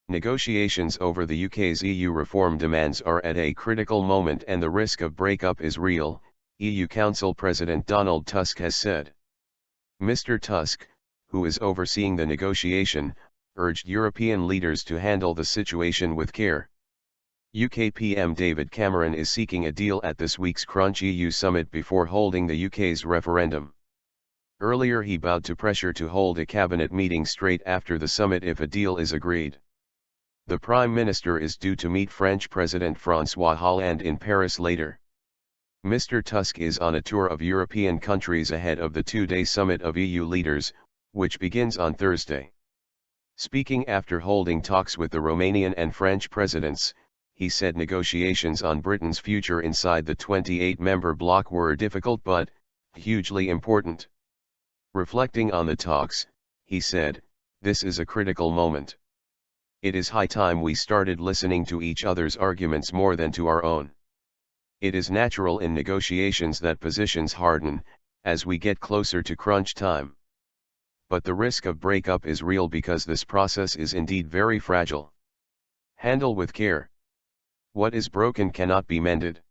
Negotiations over the UK's EU reform demands are at a critical moment and the risk of breakup is real, EU Council President Donald Tusk has said. Mr. Tusk, who is overseeing the negotiation, urged European leaders to handle the situation with care. UK PM David Cameron is seeking a deal at this week's Crunch EU summit before holding the UK's referendum. Earlier he bowed to pressure to hold a cabinet meeting straight after the summit if a deal is agreed. The Prime Minister is due to meet French President Francois Hollande in Paris later. Mr. Tusk is on a tour of European countries ahead of the two-day summit of EU leaders, which begins on Thursday. Speaking after holding talks with the Romanian and French presidents, he said negotiations on Britain's future inside the 28-member bloc were difficult but hugely important. Reflecting on the talks, he said, "This is a critical moment. It is high time we started listening to each other's arguments more than to our own. It is natural in negotiations that positions harden, as we get closer to crunch time. But the risk of breakup is real because this process is indeed very fragile. Handle with care. What is broken cannot be mended."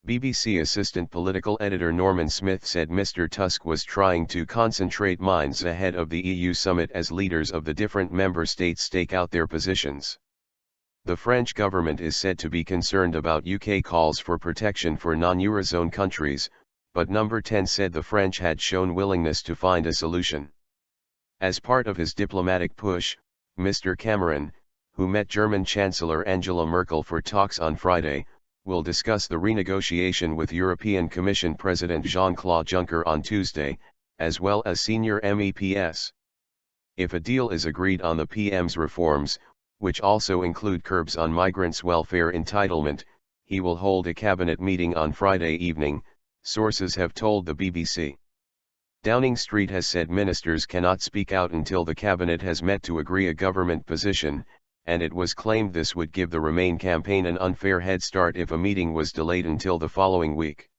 BBC assistant political editor Norman Smith said Mr. Tusk was trying to concentrate minds ahead of the EU summit as leaders of the different member states stake out their positions. The French government is said to be concerned about UK calls for protection for non-Eurozone countries, but Number 10 said the French had shown willingness to find a solution. As part of his diplomatic push, Mr. Cameron, who met German Chancellor Angela Merkel for talks on Friday, will discuss the renegotiation with European Commission President Jean-Claude Juncker on Tuesday, as well as senior MEPs. If a deal is agreed on the PM's reforms, which also include curbs on migrants' welfare entitlement, he will hold a cabinet meeting on Friday evening, sources have told the BBC. Downing Street has said ministers cannot speak out until the cabinet has met to agree a government position, and it was claimed this would give the Remain campaign an unfair head start if a meeting was delayed until the following week.